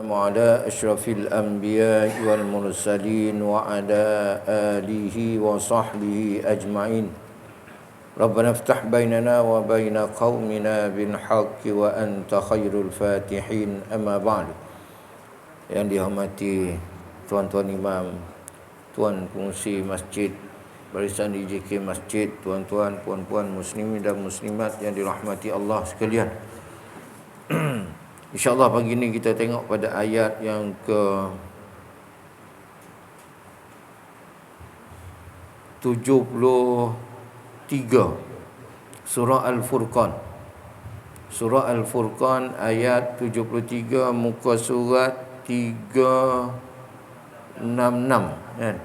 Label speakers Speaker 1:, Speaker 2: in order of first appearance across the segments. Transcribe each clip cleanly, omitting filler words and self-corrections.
Speaker 1: وعلى أشرف الأنبياء والمرسلين وعلى آله وصحبه أجمعين. ربنا افتح بيننا وبين قومنا بالحق وأنت خير الفاتحين. أما بعد. Yang dihormati tuan-tuan imam, tuan pengurusi masjid, barisan IJK masjid, tuan-tuan, puan-puan muslimin dan muslimat yang dirahmati Allah sekalian. InsyaAllah pagi ini kita tengok pada ayat yang ke 73 Surah Al-Furqan. Surah Al-Furqan ayat 73, muka surat 366 kan?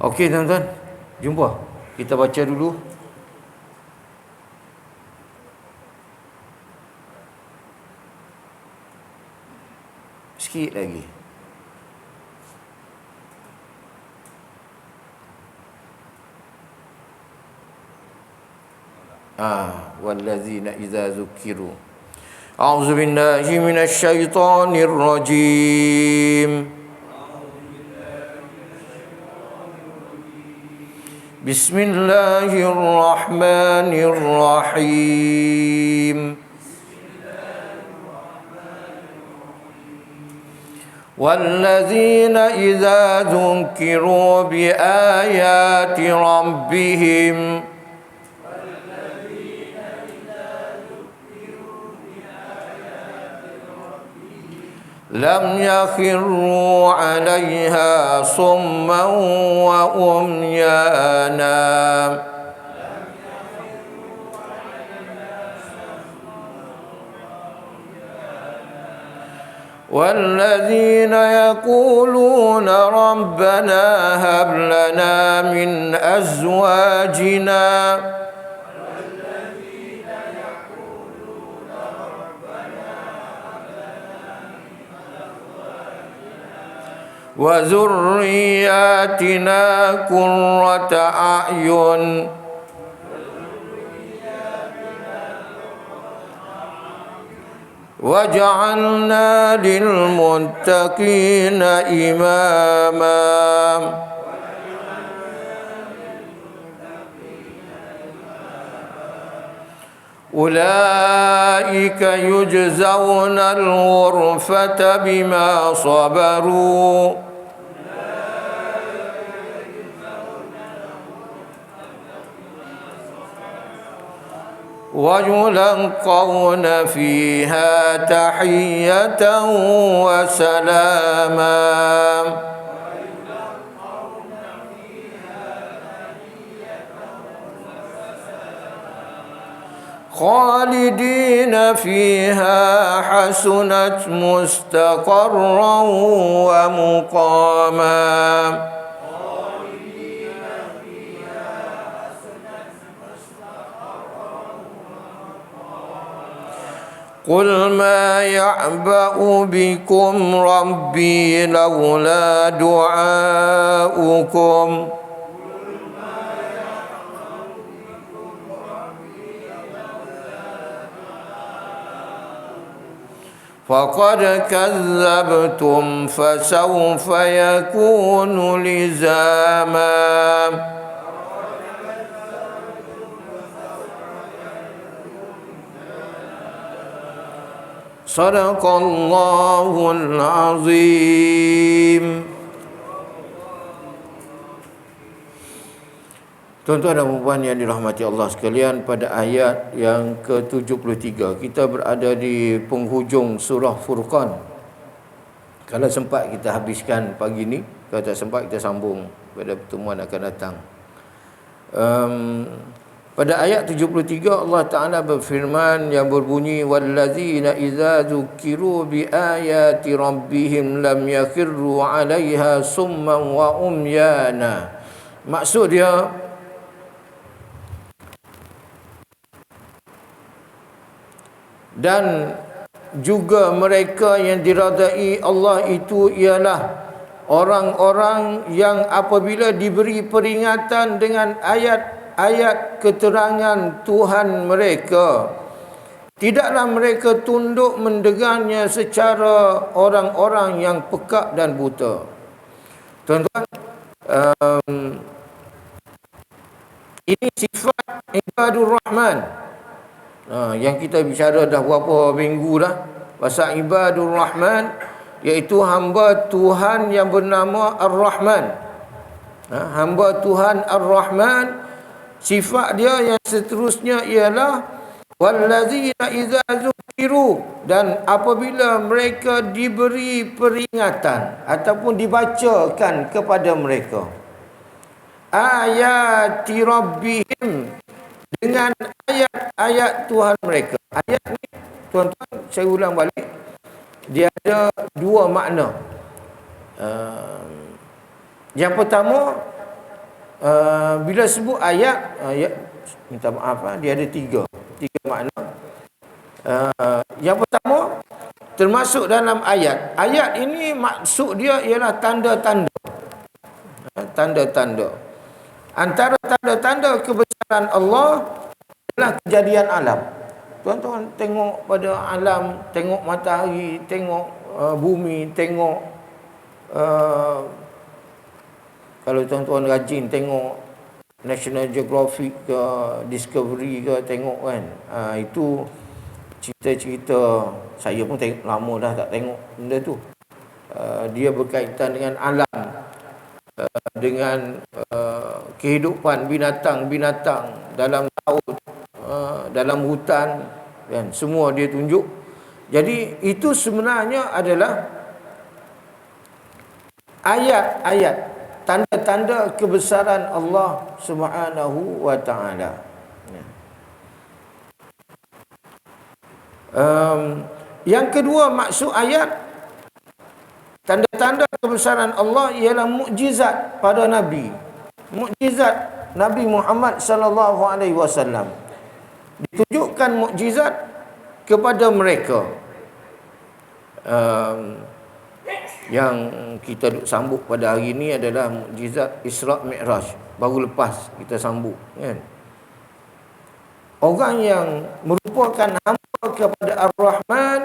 Speaker 1: Okey tuan-tuan, jumpa. Kita baca dulu. Sikit lagi. Wallazina idza zukiru. A'udzu billahi minasy syaithanir rajim. Bismillahirrahmanirrahim. وَالَّذِينَ إِذَا ذُكِّرُوا بِآيَاتِ رَبِّهِمْ لَمْ يَخِرُّوا عَلَيْهَا صُمًّا وَعُمْيَانًا وَالَّذِينَ يَقُولُونَ رَبَّنَا هَبْ لَنَا مِنْ أَزْوَاجِنَا وَذُرِّيَّاتِنَا قُرَّةَ أَعْيُنٍ وَجَعَلْنَا لِلْمُتَّقِينَ إِمَامًا أُولَئِكَ يُجْزَوْنَ الْغُرْفَةَ بِمَا صَبَرُوا وَيُلَقَّوْنَ فِيهَا تَحِيَّةً وَسَلَامًا خَالِدِينَ فِيهَا حَسُنَتْ مُسْتَقَرًّا وَمُقَامًا قُلْ مَا يَعْبَأُ بِكُمْ رَبِّي لَوْلَا دُعَاؤُكُمْ فَقَدْ كَذَّبْتُمْ فَسَوْفَ يَكُونُ لِزَامًا Sadaqallahul azim. Tuan-tuan dan puan yang dirahmati Allah sekalian, pada ayat yang ke-73 kita berada di penghujung surah Furqan. Kalau sempat kita habiskan pagi ni, kalau tak sempat kita sambung pada pertemuan akan datang. Pada ayat 73 Allah Ta'ala berfirman yang berbunyi wallazina idza dzukiru biayati rabbihim lam yakhirru 'alaiha summan wa umyana. Maksud dia dan juga mereka yang diradai Allah itu ialah orang-orang yang apabila diberi peringatan dengan ayat-ayat keterangan Tuhan mereka, Tidaklah mereka tunduk mendengarnya secara orang-orang yang pekak dan buta. Tuan-tuan, ini sifat ibadur rahman. Yang kita bicara dah berapa minggu dah pasal ibadur rahman, iaitu hamba Tuhan yang bernama Ar-Rahman. Hamba Tuhan Ar-Rahman, sifat dia yang seterusnya ialah wallazina idza zukiru, dan apabila mereka diberi peringatan ataupun dibacakan kepada mereka ayati rabbihim, dengan ayat-ayat Tuhan mereka. Ayat ni, tuan-tuan, saya ulang balik, dia ada dua makna. Yang pertama, bila sebut ayat, minta maaf, dia ada tiga makna. Yang pertama, termasuk dalam ayat. Ayat ini maksud dia ialah tanda-tanda. Tanda-tanda. Antara tanda-tanda kebesaran Allah adalah kejadian alam. Tuan-tuan tengok pada alam, tengok matahari, tengok bumi, tengok kalau tuan-tuan rajin tengok National Geographic ke Discovery ke, tengok kan, itu cerita-cerita. Saya pun tengok lama dah tak tengok benda tu. Dia berkaitan dengan alam, dengan kehidupan binatang-binatang dalam laut, dalam hutan, kan, semua dia tunjuk. Jadi itu sebenarnya adalah ayat-ayat, tanda-tanda kebesaran Allah Subhanahu wa taala. Yang kedua maksud ayat, tanda-tanda kebesaran Allah ialah mukjizat pada Nabi. Mukjizat Nabi Muhammad sallallahu alaihi wasallam. Ditunjukkan mukjizat kepada mereka. Yang kita duk sambut pada hari ini adalah mukjizat Isra' Mi'raj. Baru lepas kita sambut, kan. Orang yang merupakan hamba kepada Ar-Rahman,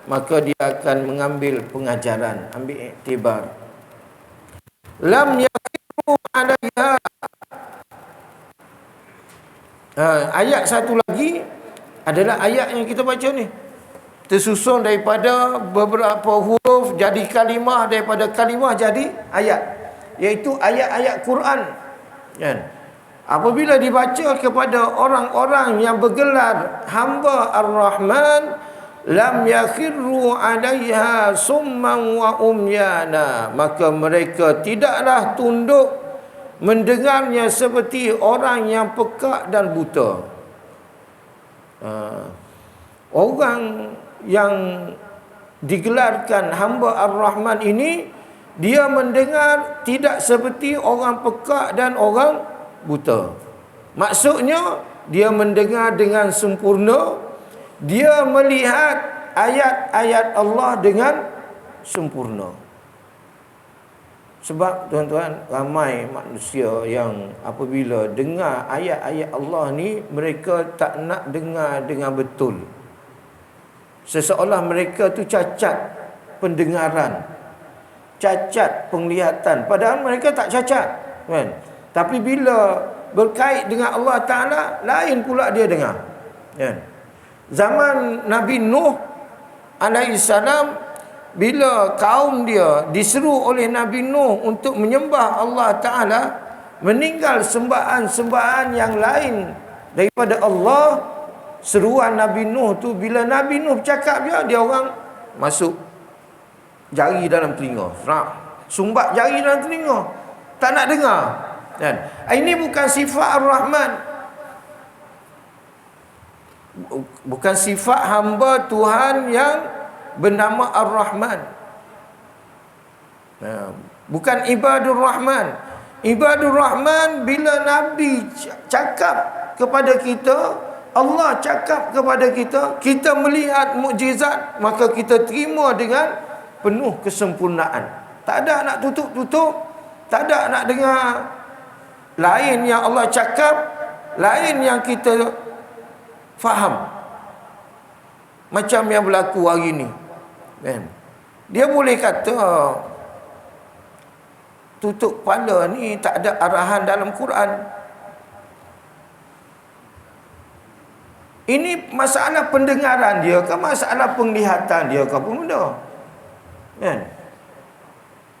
Speaker 1: maka dia akan mengambil pengajaran, ambil iktibar. Lam yaqiru 'alaiha. Ayat satu lagi adalah ayat yang kita baca ni, tersusun daripada beberapa huruf jadi kalimah, daripada kalimah jadi ayat, iaitu ayat-ayat Quran, kan. Apabila dibaca kepada orang-orang yang bergelar hamba Ar-Rahman, lam yakhirru 'alaiha summan wa umyana, maka mereka tidaklah tunduk mendengarnya seperti orang yang pekak dan buta. Orang yang digelarkan hamba Ar-Rahman ini, dia mendengar tidak seperti orang pekak dan orang buta. Maksudnya, dia mendengar dengan sempurna, dia melihat ayat-ayat Allah dengan sempurna. Sebab tuan-tuan, ramai manusia yang apabila dengar ayat-ayat Allah ni, mereka tak nak dengar dengan betul. Seseolah mereka tu cacat pendengaran, cacat penglihatan, padahal mereka tak cacat, kan? Tapi bila berkait dengan Allah Ta'ala, lain pula dia dengar, kan? Zaman Nabi Nuh alaihissalam, bila kaum dia diseru oleh Nabi Nuh untuk menyembah Allah Ta'ala, meninggal sembahan-sembahan yang lain daripada Allah, seruan Nabi Nuh tu, bila Nabi Nuh bercakap dia orang masuk jari dalam telinga, sumbat jari dalam telinga, tak nak dengar, kan? Ini bukan sifat Ar-Rahman, bukan sifat hamba Tuhan yang bernama Ar-Rahman. Bukan ibadur Rahman. Ibadur Rahman, bila Nabi cakap kepada kita, Allah cakap kepada kita, kita melihat mukjizat, maka kita terima dengan penuh kesempurnaan. Tak ada nak tutup-tutup, tak ada nak dengar lain yang Allah cakap, lain yang kita faham. Macam yang berlaku hari ni, kan? Dia boleh kata tutup kepala ni tak ada arahan dalam Quran. Ini masalah pendengaran dia ke, masalah penglihatan dia ke, apa benda, kan?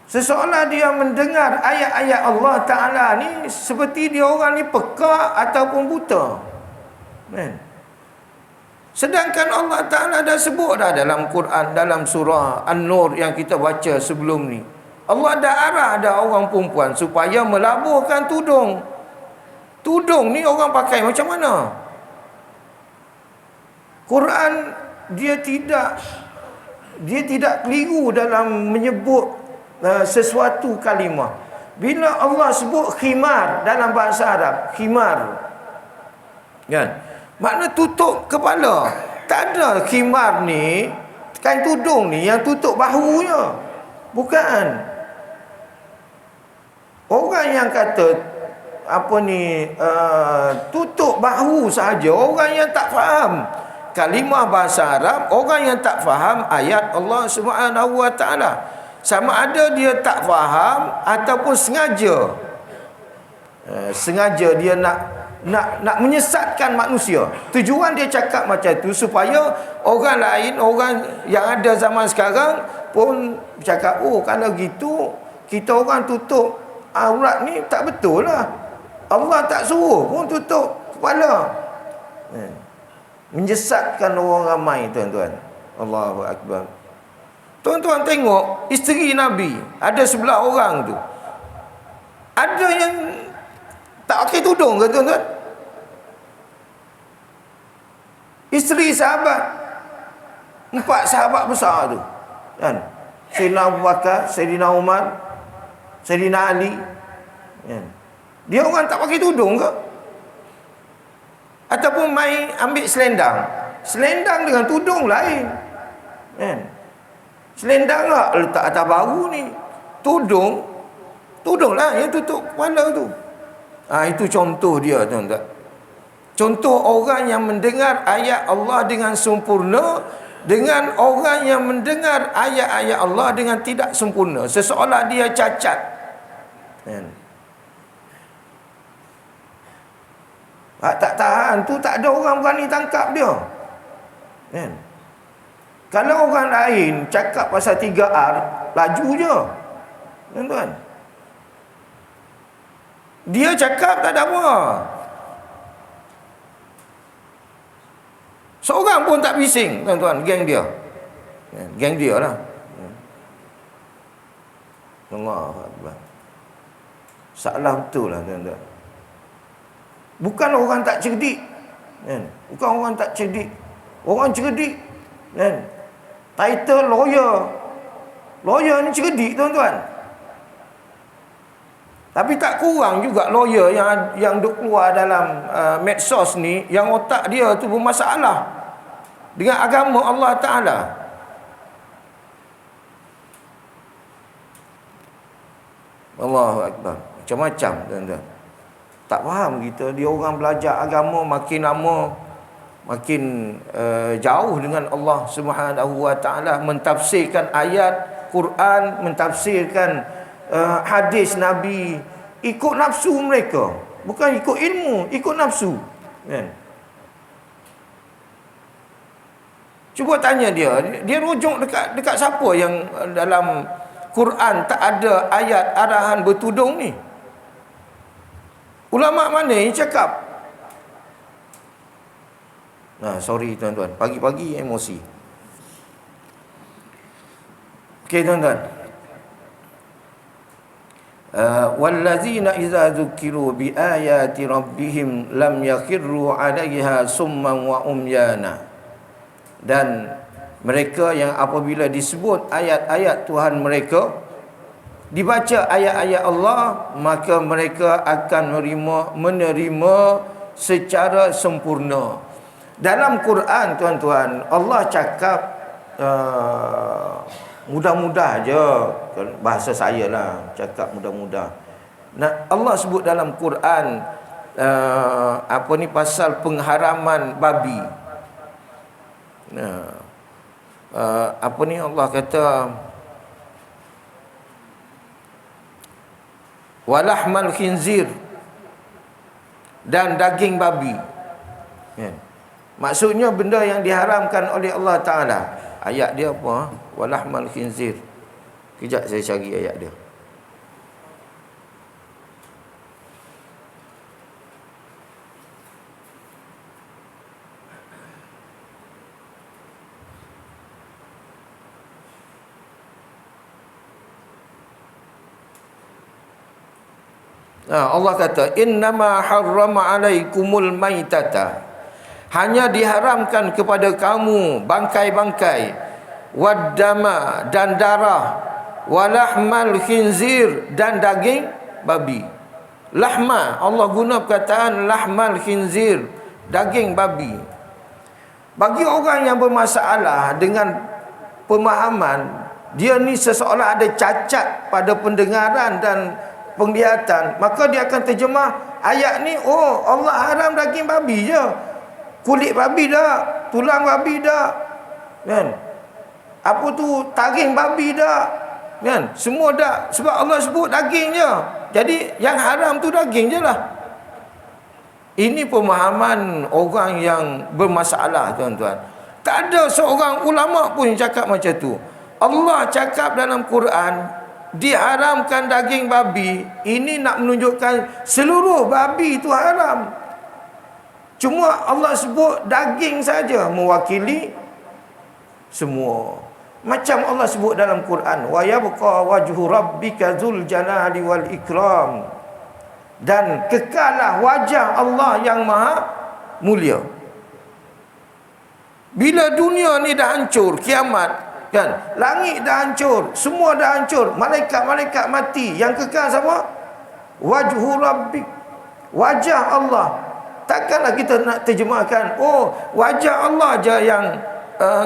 Speaker 1: Seseolah dia mendengar ayat-ayat Allah Ta'ala ni seperti dia orang ni peka ataupun buta, kan? Sedangkan Allah Ta'ala dah sebut dah dalam Quran, dalam surah An-Nur yang kita baca sebelum ni, Allah dah arah dah orang perempuan supaya melabuhkan tudung. Tudung ni orang pakai macam mana? Quran dia tidak keliru dalam menyebut sesuatu kalimah. Bila Allah sebut khimar dalam bahasa Arab, khimar, kan? Makna tutup kepala. Tak ada khimar ni, kain tudung ni yang tutup bahu je. Bukan. Orang yang kata tutup bahu sahaja, orang yang tak faham kalimah bahasa Arab, orang yang tak faham ayat Allah Subhanahu Wa Taala. Sama ada dia tak faham ataupun sengaja dia nak menyesatkan manusia. Tujuan dia cakap macam tu supaya orang lain, orang yang ada zaman sekarang pun cakap, oh kalau gitu kita orang tutup aurat ni tak betul lah. Allah tak suruh pun tutup kepala. Menyesatkan orang ramai, tuan-tuan. Allahu Akbar. Tuan-tuan tengok isteri Nabi, ada 11 orang tu. Ada yang tak pakai tudung ke, tuan-tuan? Isteri sahabat, 4 sahabat besar tu, kan? Sayyidina Abu Bakar, Sayyidina Umar, Sayyidina Ali, kan? Dia orang tak pakai tudung ke? Ataupun main ambil selendang. Selendang dengan tudung lain, kan? Selendang lah letak atas bahu ni. Tudung lah yang tutup kepala tu. Itu contoh dia, tuan-tuan. Contoh orang yang mendengar ayat Allah dengan sempurna dengan orang yang mendengar ayat-ayat Allah dengan tidak sempurna, seseolah dia cacat, kan? Tak tahan tu, tak ada orang berani tangkap dia, kan? Kalau orang lain cakap pasal 3R, laju je, tuan-tuan. Dia cakap tak ada apa, seorang pun tak bising, tuan-tuan. Geng dia lah. Allahu Akbar. Salah betul lah, tuan-tuan. Bukan orang tak cerdik, kan? Bukan orang tak cerdik, orang cerdik, kan? Title lawyer ni cerdik, tuan-tuan. Tapi tak kurang juga lawyer yang duk keluar dalam medsos ni, yang otak dia tu bermasalah dengan agama Allah Ta'ala. Allahu Akbar. Macam-macam, tuan-tuan. Tak faham kita. Dia orang belajar agama makin lama makin jauh dengan Allah Subhanahu Wa Ta'ala, mentafsirkan ayat Quran, mentafsirkan hadis Nabi ikut nafsu mereka, bukan ikut ilmu, ikut nafsu, kan? Cuba tanya dia rujuk dekat siapa yang dalam Quran tak ada ayat arahan bertudung ni? Ulama mana yang cakap? Sorry, tuan-tuan, pagi-pagi emosi. Okey, tuan-tuan. Wallazina idza dzukiru bi ayati rabbihim lam yakhirru 'alaiha summan wa umyana. Dan mereka yang apabila disebut ayat-ayat Tuhan mereka, dibaca ayat-ayat Allah, maka mereka akan menerima secara sempurna. Dalam Quran, tuan-tuan, Allah cakap mudah-mudah je, bahasa saya lah, cakap mudah-mudah. Allah sebut dalam Quran pasal pengharaman babi. Apa ni Allah kata walahmal khinzir, dan daging babi. Ya. Maksudnya benda yang diharamkan oleh Allah Ta'ala. Ayat dia apa? Walahmal khinzir. Kejap saya cari ayat dia. Allah kata innama harrama alaikumul maitata, hanya diharamkan kepada kamu bangkai-bangkai, waddama, dan darah, walahmal khinzir, dan daging babi. Lahma, Allah guna perkataan lahmal khinzir, daging babi. Bagi orang yang bermasalah dengan pemahaman, dia ni seseolah ada cacat pada pendengaran dan penglihatan, maka dia akan terjemah ayat ni, oh Allah haram daging babi je, kulit babi dah, tulang babi dah, kan, apa tu taring babi dah, kan, semua dah, sebab Allah sebut daging je, jadi yang haram tu daging je lah. Ini pemahaman orang yang bermasalah, tuan-tuan. Tak ada seorang ulama pun yang cakap macam tu. Allah cakap dalam Quran diharamkan daging babi, ini nak menunjukkan seluruh babi itu haram. Cuma Allah sebut daging saja, mewakili semua. Macam Allah sebut dalam Quran, wa yabqa wajhu rabbika dzul jalali wal ikram, dan kekalah wajah Allah yang maha mulia. Bila dunia ni dah hancur, kiamat, kan, langit dah hancur, semua dah hancur, malaikat-malaikat mati, yang kekal siapa? Wajhu rabbik, wajah Allah. Takkanlah kita nak terjemahkan, oh wajah Allah je yang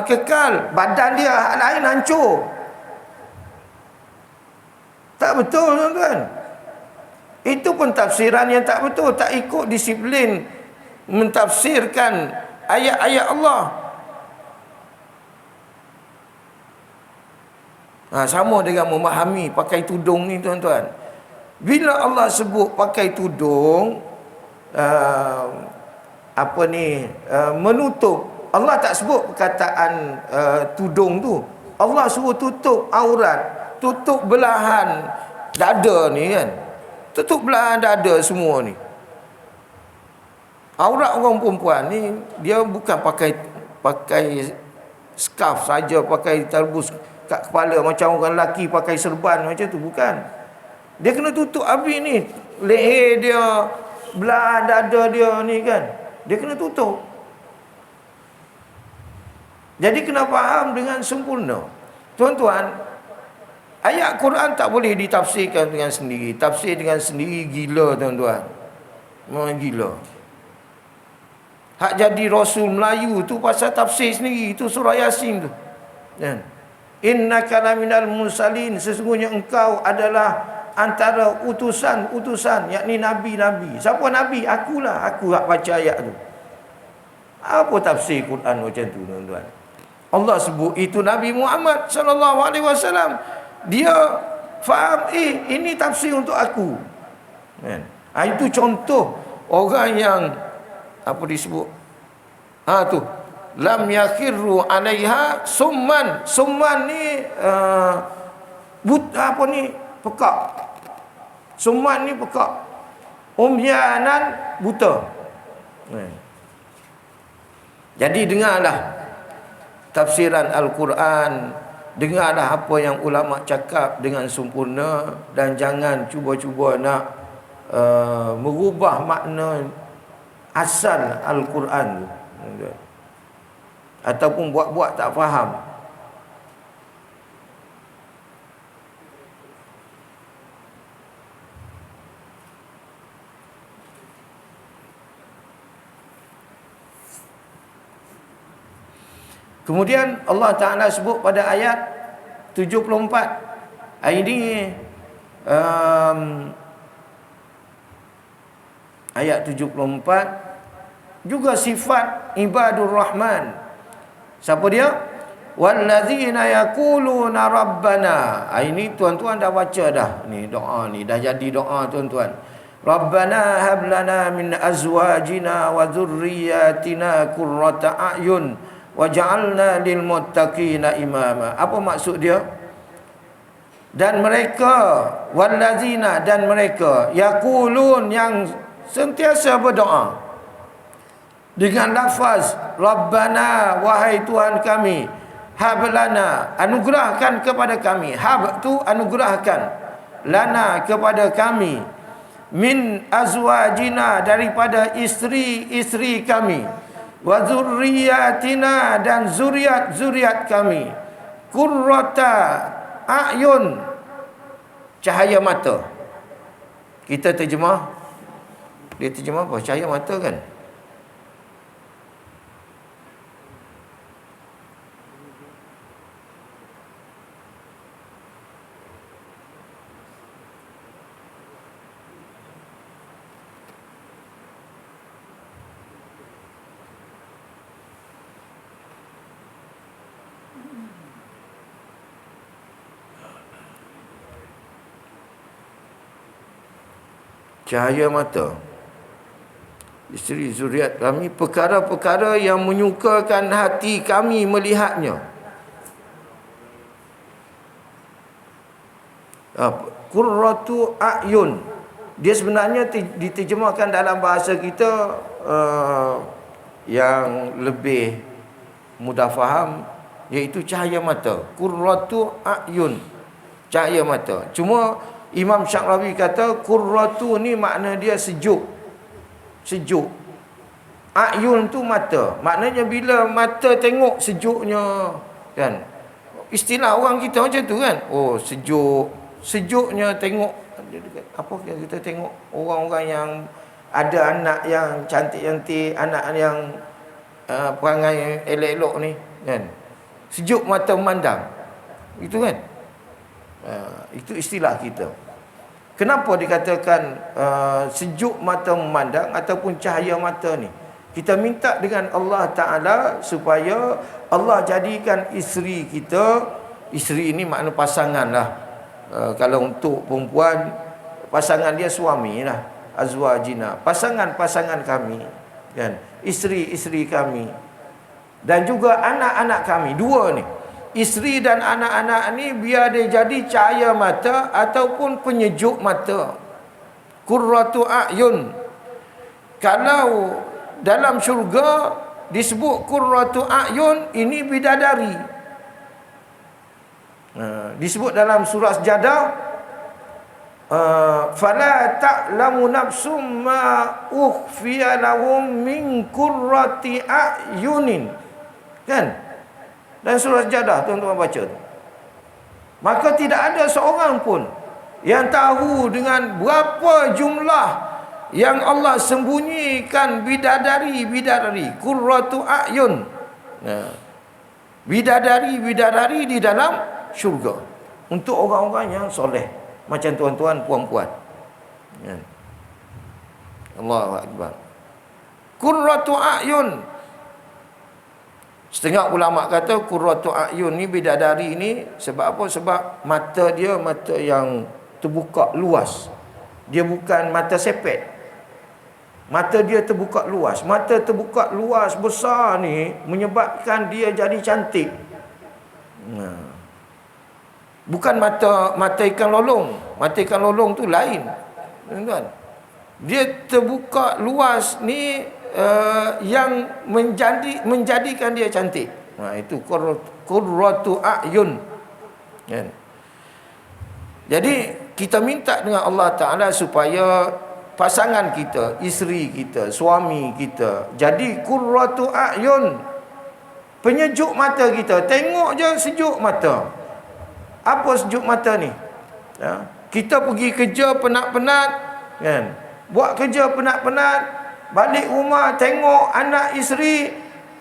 Speaker 1: kekal, badan dia lain hancur. Tak betul, tuan-tuan. Itu pun tafsiran yang tak betul, tak ikut disiplin mentafsirkan ayat-ayat Allah. Sama dengan memahami pakai tudung ni, tuan-tuan. Bila Allah sebut pakai tudung, menutup, Allah tak sebut perkataan tudung tu. Allah suruh tutup aurat, tutup belahan dada ni, kan, tutup belahan dada semua ni. Aurat orang perempuan ni, dia bukan pakai scarf saja, pakai tarbus kat kepala macam orang lelaki pakai serban macam tu, bukan. Dia kena tutup habis ni, leher dia, belahan dada dia ni, kan, dia kena tutup. Jadi kena faham dengan sempurna, tuan-tuan. Ayat Quran tak boleh ditafsirkan dengan sendiri. Tafsir dengan sendiri gila, tuan-tuan. Memang gila. Hak jadi Rasul Melayu tu pasal tafsir sendiri. Itu surah Yasin tu, kan. Innaka laminal mursalin, sesungguhnya engkau adalah antara utusan-utusan, yakni nabi-nabi. Siapa nabi? Akulah, aku hak baca ayat tu. Apa tafsir Quran macam tu, tuan-tuan? Allah sebut itu Nabi Muhammad sallallahu alaihi wasallam. Dia faham, ini tafsir untuk aku, kan? Itu contoh orang yang apa disebut, tu lam yakhirru alaiha summan. Summan ni apa ni, pekak. Summan ni pekak. Umyanan, buta. Jadi dengarlah tafsiran Al-Quran, dengarlah apa yang ulama cakap dengan sempurna, dan jangan cuba-cuba nak merubah makna asal Al-Quran tu, ataupun buat-buat tak faham. Kemudian Allah Ta'ala sebut pada ayat 74. Ini ayat 74 juga sifat ibadur rahman. Siapa dia? wallazina yaquluna rabbana. Ini tuan-tuan dah baca dah ni doa ni, dah jadi doa tuan-tuan. Rabbana hab lana min azwajina wa dhurriyyatina qurrata a'yun waj'alna lil muttaqina imama. Apa maksud dia? Dan mereka, wallazina, dan mereka, yaqulun, yang sentiasa berdoa dengan lafaz Rabbana, wahai Tuhan kami, hablana, anugerahkan kepada kami. Hab tu anugerahkan, lana, kepada kami, min azwajina, daripada isteri-isteri kami, wa zurriyatina, dan zuriat-zuriat kami, qurrata a'yun, cahaya mata. Kita terjemah, dia terjemah apa? Cahaya mata kan? Cahaya mata, isteri zuriat kami, perkara-perkara yang menyukakan hati kami melihatnya. Qurratu a'yun, dia sebenarnya diterjemahkan dalam bahasa kita yang lebih mudah faham, iaitu cahaya mata. Qurratu a'yun, cahaya mata. Cuma Imam Syarawi kata qurratu ni makna dia sejuk. Sejuk. A'yun tu mata. Maknanya bila mata tengok sejuknya, kan? Istilah orang kita macam tu kan. Oh, sejuk. Sejuknya tengok, apa kita tengok orang-orang yang ada anak yang cantik-cantik, anak yang perangai elok-elok ni, kan? Sejuk mata memandang. Itu kan? Itu istilah kita. Kenapa dikatakan sejuk mata memandang ataupun cahaya mata ni? Kita minta dengan Allah Ta'ala supaya Allah jadikan isteri kita, isteri ini makna pasangan lah. Kalau untuk perempuan, pasangan dia suami lah, azwajina, pasangan-pasangan kami, kan? Isteri-isteri kami, dan juga anak-anak kami. Dua ni, isteri dan anak-anak ni, biar dia jadi cahaya mata ataupun penyejuk mata. Qurratu a'yun. Kalau dalam syurga disebut qurratu a'yun, ini bidadari. Disebut dalam surah Sajadah, fala ta'lamu nafsum ma ukhfiya lahum min qurrati a'yunin, kan? Dan surah Sajadah tuan-tuan baca tu. Maka tidak ada seorang pun yang tahu dengan berapa jumlah yang Allah sembunyikan bidadari-bidadari, qurratu a'yun. Bidadari-bidadari di dalam syurga untuk orang-orang yang soleh, macam tuan-tuan puan-puan. Allahu akbar. Qurratu a'yun. Setengah ulama kata qurratu a'yun ni, bidadari ni, sebab apa? Sebab mata dia mata yang terbuka luas. Dia bukan mata sepet. Mata dia terbuka luas. Mata terbuka luas besar ni menyebabkan dia jadi cantik. Bukan mata ikan lolong. Mata ikan lolong tu lain, tuan-tuan. Dia terbuka luas ni yang menjadikan dia cantik. Itu qurratu a'yun, kan? Jadi kita minta dengan Allah Ta'ala supaya pasangan kita, isteri kita, suami kita jadi qurratu a'yun, penyejuk mata kita. Tengok je sejuk mata. Apa sejuk mata ni? Kita pergi kerja penat-penat, kan? Buat kerja penat-penat, balik rumah tengok anak isteri,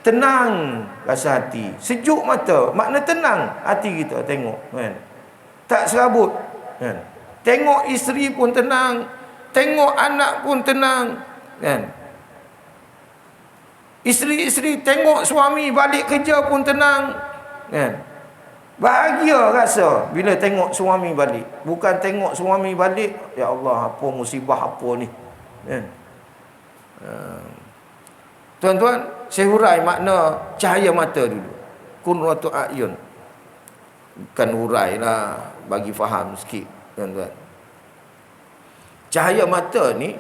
Speaker 1: tenang rasa hati, sejuk mata. Makna tenang hati kita tengok, kan? Tak serabut, kan? Tengok isteri pun tenang, tengok anak pun tenang, kan? Isteri-isteri tengok suami balik kerja pun tenang, Kan? Bahagia rasa bila tengok suami balik. Bukan tengok suami balik, ya Allah, apa musibah apa ni. Kan? Tuan-tuan, saya hurai makna cahaya mata dulu. Qurratu a'yun. Bukan hurai lah, bagi faham sikit, tuan-tuan. Cahaya mata ni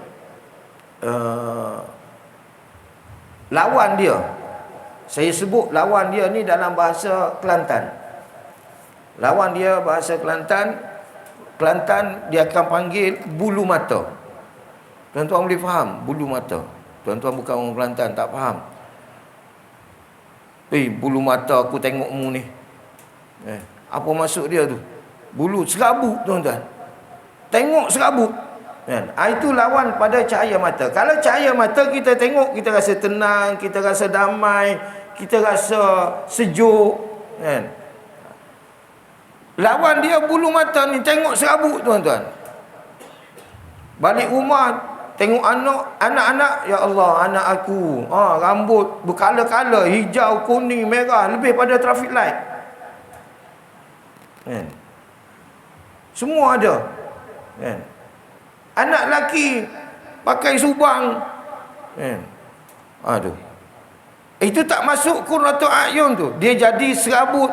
Speaker 1: lawan dia, saya sebut lawan dia ni dalam bahasa Kelantan. Lawan dia bahasa Kelantan, dia akan panggil bulu mata. Tuan-tuan boleh faham bulu mata? Tuan-tuan bukan orang Kelantan, tak faham. Bulu mata aku tengokmu ni. Apa maksud dia tu? Bulu serabut, tuan-tuan. Tengok serabut. Kan? Itu lawan pada cahaya mata. Kalau cahaya mata kita tengok, kita rasa tenang, kita rasa damai, kita rasa sejuk. Kan? Lawan dia bulu mata ni, tengok serabut, tuan-tuan. Balik rumah, tengok anak-anak, ya Allah, anak aku, rambut berkala-kala, hijau, kuning, merah, lebih pada traffic light. Kan? Semua ada. Kan? Anak lelaki pakai subang. Kan? Aduh. Itu tak masuk qurratu a'yun tu. Dia jadi serabut.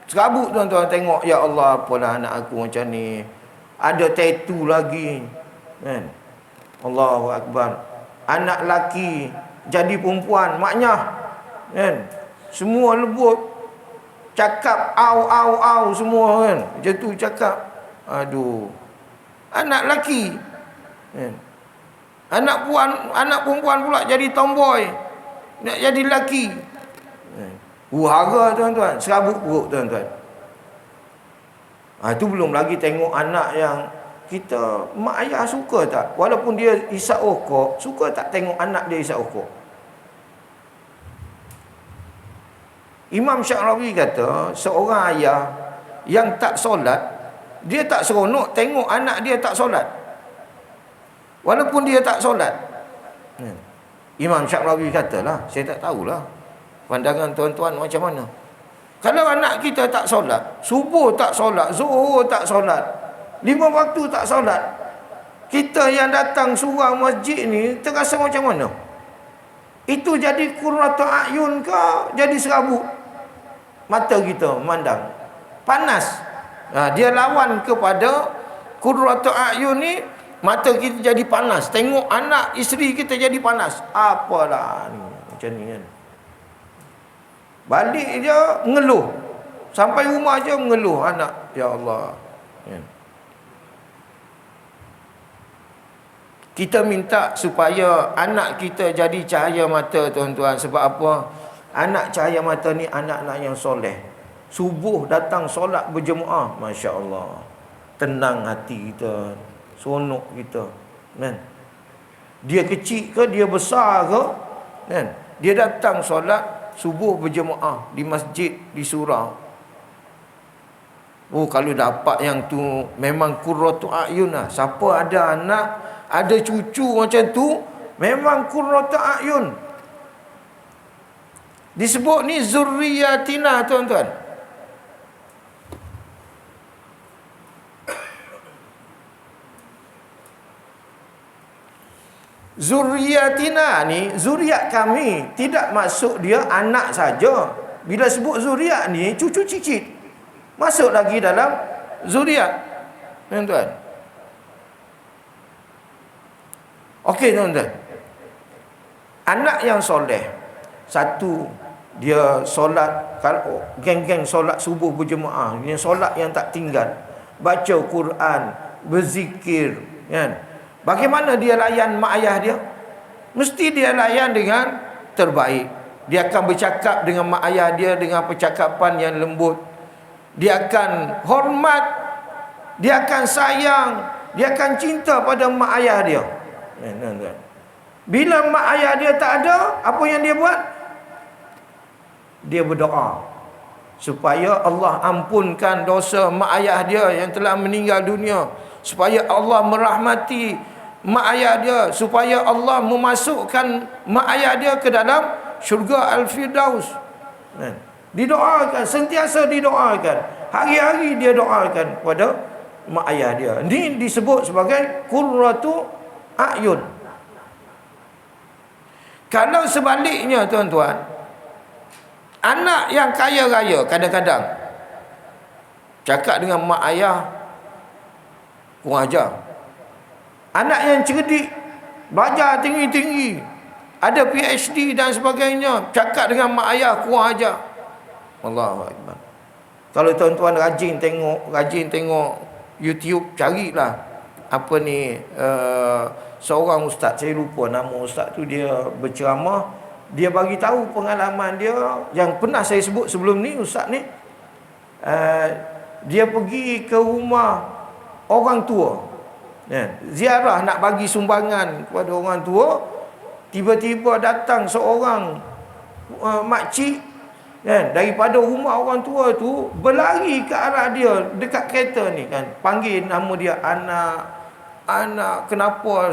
Speaker 1: Serabut, tuan-tuan, tengok, ya Allah, apalah anak aku macam ni. Ada tattoo lagi. Kan? Allahu Akbar. Anak lelaki jadi perempuan, maknya. Kan? Semua lembut. Cakap au semua, kan? Macam tu cakap. Aduh. Anak lelaki. Kan? Anak perempuan pula jadi tomboy. Nak jadi lelaki. Hara, tuan-tuan. Serabut perut, tuan-tuan. Itu belum lagi tengok anak yang kita, mak ayah suka tak? Walaupun dia isap rokok, suka tak tengok anak dia isap rokok? Imam Syarawi kata, seorang ayah yang tak solat, dia tak seronok tengok anak dia tak solat. Walaupun dia tak solat. Imam Syarawi katalah, saya tak tahulah pandangan tuan-tuan macam mana. Kalau anak kita tak solat, subuh tak solat, zuhur tak solat, 5 waktu tak solat, kita yang datang surau masjid ni terasa macam mana? Itu jadi qurratu a'yun ke jadi serabut mata kita memandang? Panas. Dia lawan kepada qurratu a'yun ni, mata kita jadi panas. Tengok anak isteri kita jadi panas. Apalah ni, macam ni kan. Balik dia mengeluh. Sampai rumah je mengeluh anak. Ya Allah. Kita minta supaya anak kita jadi cahaya mata, tuan-tuan. Sebab apa? Anak cahaya mata ni anak-anak yang soleh. Subuh datang solat berjemaah, Masya Allah. Tenang hati kita, seronok kita. Kan? Dia kecil ke, dia besar ke, kan? Dia datang solat subuh berjemaah di masjid, di surau. Kalau dapat yang tu memang qurratu a'yun lah. Siapa ada anak, ada cucu macam tu, memang qurratu a'yun. Disebut ni zurriyatina, tuan-tuan. Zuriyatina ni, zuriat kami, tidak masuk dia anak saja. Bila sebut zuriat ni, cucu cicit masuk lagi dalam zuriat, tuan-tuan. Okey, tuan-tuan. Anak yang soleh, satu, dia solat, kalau geng-geng solat subuh berjemaah, dia solat yang tak tinggal, baca Quran, berzikir, kan? Bagaimana dia layan mak ayah dia? Mesti dia layan dengan terbaik. Dia akan bercakap dengan mak ayah dia dengan percakapan yang lembut. Dia akan hormat, dia akan sayang, dia akan cinta pada mak ayah dia. Bila mak ayah dia tak ada, apa yang dia buat? Dia berdoa supaya Allah ampunkan dosa mak ayah dia yang telah meninggal dunia, supaya Allah merahmati mak ayah dia, supaya Allah memasukkan mak ayah dia ke dalam syurga Al-Firdaus. Didoakan, sentiasa didoakan. Hari-hari dia doakan kepada mak ayah dia. Ini disebut sebagai qurratu a'yun. Kalau sebaliknya tuan-tuan, anak yang kaya raya kadang-kadang cakap dengan mak ayah kurang ajar. Anak yang cerdik, belajar tinggi-tinggi, ada PhD dan sebagainya, cakap dengan mak ayah kurang ajar. Allahu Akbar. Kalau tuan-tuan rajin tengok YouTube, carilah apa ni, seorang ustaz, saya lupa nama ustaz tu, dia berceramah, dia bagi tahu pengalaman dia yang pernah saya sebut sebelum ni. Ustaz ni dia pergi ke rumah orang tua, ziarah nak bagi sumbangan kepada orang tua. Tiba-tiba datang seorang makcik daripada rumah orang tua tu, berlari ke arah dia dekat kereta ni kan, panggil nama dia, anak kenapa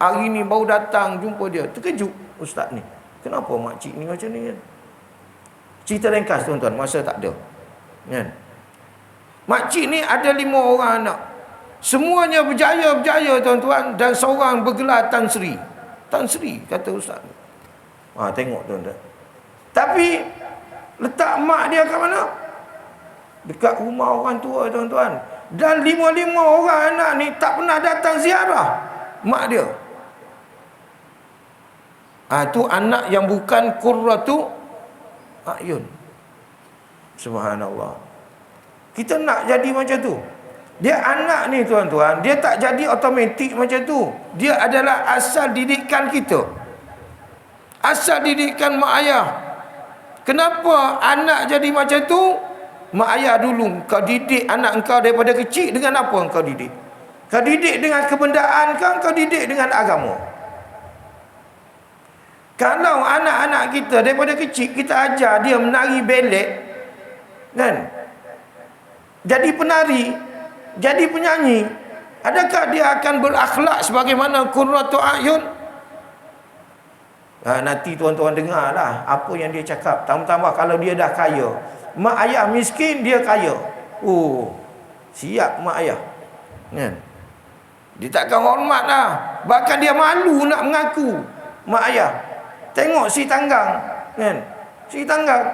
Speaker 1: hari ni baru datang jumpa dia. Terkejut ustaz ni, kenapa makcik ni macam ni kan. Cerita ringkas tuan-tuan, masa tak ada kan. Makcik ni ada 5 orang anak, semuanya berjaya tuan-tuan, dan seorang bergelar Tan Sri. Tan Sri kata ustaz. Tengok tuan-tuan. Tapi letak mak dia kat mana? Dekat rumah orang tua tuan-tuan. Dan 5 orang anak ni tak pernah datang ziarah mak dia. Tu anak yang bukan qurratu a'yun. Subhanallah. Kita nak jadi macam tu. Dia anak ni tuan-tuan, dia tak jadi automatik macam tu. Dia adalah asal didikan kita, asal didikan mak ayah. Kenapa anak jadi macam tu? Mak ayah dulu kau didik anak engkau daripada kecil dengan apa engkau didik? Kau didik dengan kebendaan kau didik dengan agama. Kalau anak-anak kita daripada kecil kita ajar dia menari belet kan, jadi penari, jadi penyanyi, adakah dia akan berakhlak sebagaimana qurratu a'yun? Nanti tuan-tuan dengar lah apa yang dia cakap. Tambah-tambah kalau dia dah kaya, mak ayah miskin, dia kaya, siap mak ayah kan? Dia takkan hormat lah. Bahkan dia malu nak mengaku mak ayah. Tengok si Tanggang kan, si Tanggang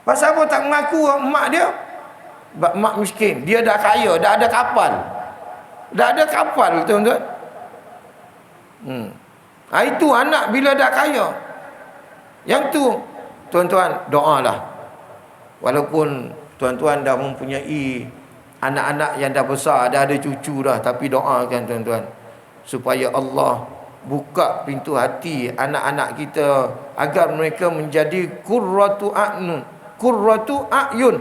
Speaker 1: pasal apa tak mengaku mak dia? Mak miskin, dia dah kaya, dah ada kapal, tuan-tuan. Itu anak bila dah kaya. Yang tu tuan-tuan, doalah. Walaupun tuan-tuan dah mempunyai anak-anak yang dah besar, dah ada cucu dah, tapi doakan tuan-tuan supaya Allah buka pintu hati anak-anak kita agar mereka menjadi qurratu a'yun,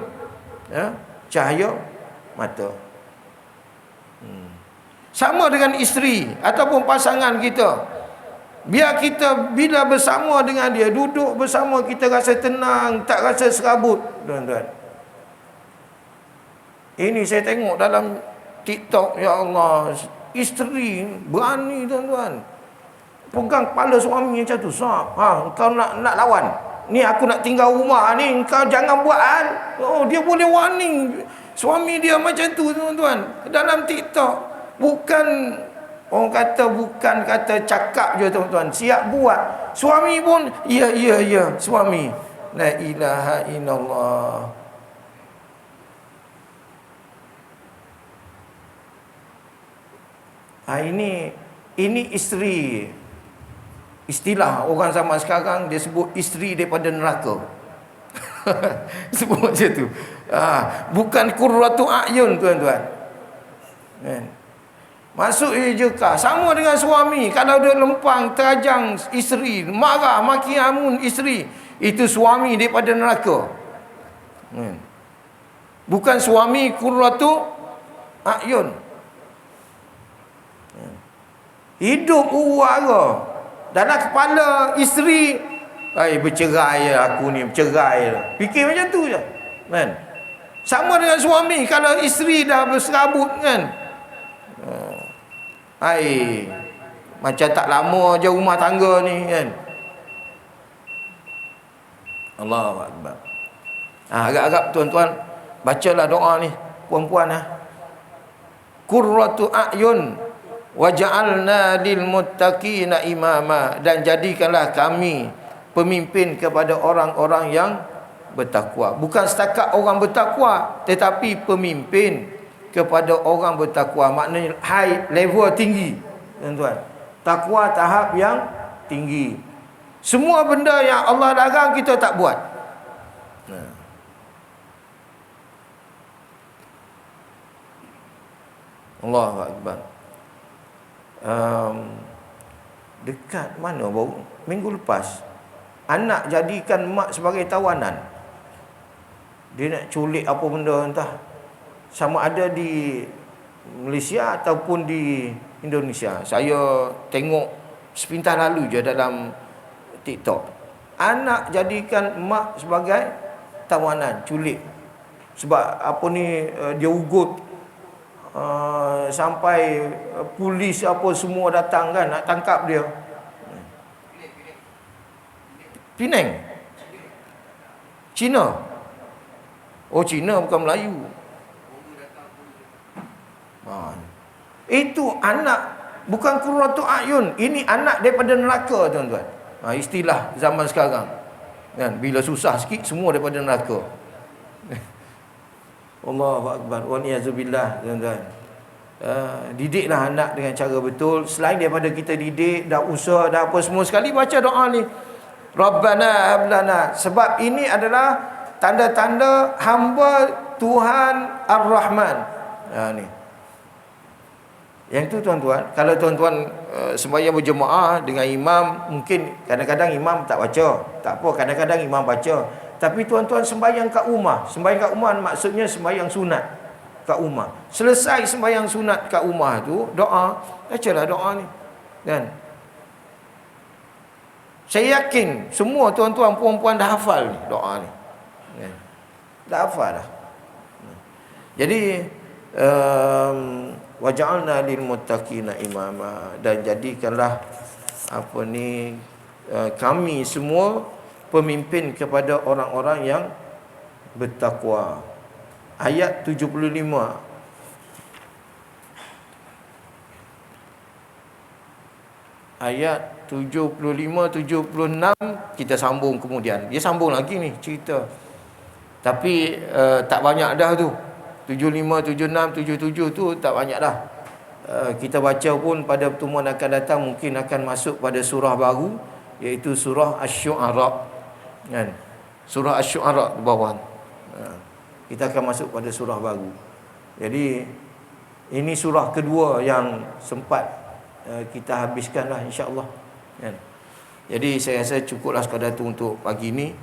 Speaker 1: cahaya mata. Sama dengan isteri ataupun pasangan kita. Biar kita bila bersama dengan dia, duduk bersama, kita rasa tenang, tak rasa serabut tuan-tuan. Ini saya tengok dalam TikTok, ya Allah, isteri berani tuan-tuan, pegang kepala suami macam tu. Kau nak lawan ni, aku nak tinggal rumah ni, kau jangan buat hal. Dia boleh warning suami dia macam tu tuan-tuan dalam TikTok. Bukan orang kata, bukan kata cakap je tuan-tuan, siap buat. Suami pun ya suami. La ilaha illallah. Ini isteri. Istilah orang zaman sekarang dia sebut isteri daripada neraka. Sebut macam tu. Bukan qurratu a'yun tuan-tuan. Masuk ijazah sama dengan suami. Kalau dia lempang terajang isteri, marah maki amun isteri, itu suami daripada neraka. Bukan suami qurratu a'yun. Hidup uara dalam kepala isteri, bercerai aku ni, bercerai. Fikir macam tu je kan. Sama dengan suami, kalau isteri dah berserabut kan, macam tak lama je rumah tangga ni kan. Allahu akbar. Agak-agak tuan-tuan bacalah doa ni puan-puan Qurratu a'yun waj'alna lil muttaqina imama, dan jadikanlah kami pemimpin kepada orang-orang yang bertakwa. Bukan setakat orang bertakwa, tetapi pemimpin kepada orang bertakwa. Maknanya high level, tinggi tuan-tuan. Takwa tahap yang tinggi. Semua benda yang Allah larang kita tak buat. Allahu akbar. Dekat mana baru minggu lepas, anak jadikan mak sebagai tawanan. Dia nak culik apa benda entah, sama ada di Malaysia ataupun di Indonesia. Saya tengok sepintas lalu je dalam TikTok. Anak jadikan mak sebagai tawanan, culik. Sebab apa ni, dia ugut sampai polis apa semua datang kan nak tangkap dia. Penang, Cina. Oh, Cina bukan Melayu. Itu anak, bukan qurratu a'yun. Ini anak daripada neraka tuan-tuan. Istilah zaman sekarang kan, bila susah sikit semua daripada neraka. Allahu akbar. Wa ni'azubillah tuan-tuan. Didiklah anak dengan cara betul. Selain daripada kita didik, dah usaha, dah apa semua, sekali baca doa ni, Rabbana hablana. Sebab ini adalah tanda-tanda hamba Tuhan Ar-Rahman. Ni. Yang tu tuan-tuan, kalau tuan-tuan sembahyang berjemaah dengan imam, mungkin kadang-kadang imam tak baca, tak apa, kadang-kadang imam baca. Tapi tuan-tuan sembahyang kat rumah. Sembahyang kat rumah maksudnya sembahyang sunat kat rumah. Selesai sembahyang sunat kat rumah tu, doa, bacalah doa ni. Kan? Saya yakin semua tuan-tuan puan-puan dah hafal ni doa ni. Kan? Dah hafal dah. Jadi waj'alna lil muttaqina imama, dan jadikanlah apa ni, kami semua pemimpin kepada orang-orang yang bertakwa. Ayat 75. Ayat 75, 76 kita sambung kemudian. Dia sambung lagi ni cerita. Tapi tak banyak dah tu. 75, 76, 77 tu tak banyak dah. Kita baca pun pada pertemuan akan datang mungkin akan masuk pada surah baru, iaitu surah Asy-Syu'ara. Kan? Surah Asy-Syu'ara di bawah. Kita akan masuk pada surah baru. Jadi ini surah kedua yang sempat kita habiskanlah insya-Allah. Kan? Jadi saya rasa cukuplah sekadar tu untuk pagi ni.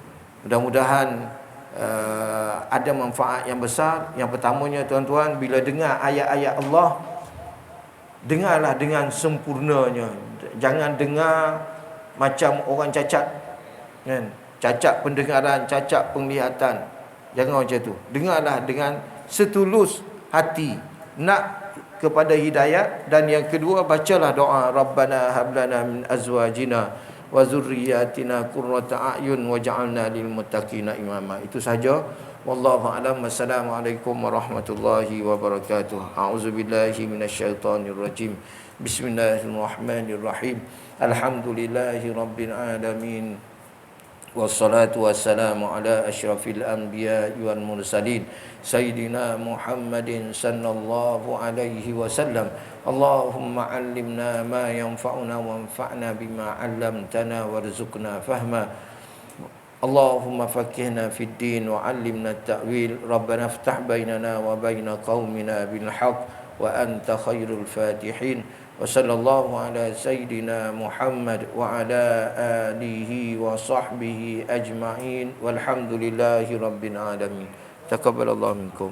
Speaker 1: Mudah-mudahan ada manfaat yang besar. Yang pertamanya tuan-tuan, bila dengar ayat-ayat Allah, dengarlah dengan sempurnanya. Jangan dengar macam orang cacat. Kan? Cacat pendengaran, cacat penglihatan. Jangan macam tu. Dengarlah dengan setulus hati nak kepada hidayat. Dan yang kedua, bacalah doa Rabbana hablana min azwajina wa zurriyyatina qurrata a'yun waj'alna lil muttaqina imama. Itu saja. Wallahu a'lam. Wassalamualaikum warahmatullahi wabarakatuh. A'udzubillahi minasyaitonir rajim. Bismillahirrahmanirrahim. Alhamdulillahi rabbil alamin. Wassalatu wassalamu ala asyrafil anbiya wal mursalin sayyidina Muhammadin sallallahu alaihi wasallam. Allahumma 'allimna ma yanfa'una wanfa'na bima 'allamtana warzuqna fahma. Allahumma faqihna fid din wa 'allimna at-ta'wil. Rabbana iftah bainana wa baina qaumina bil haqq wa anta khairul fatihin. Wa sallallahu ala sayyidina Muhammad wa ala alihi wa sahbihi ajma'in walhamdulillahi rabbil alamin. Taqabbalallahu minkum.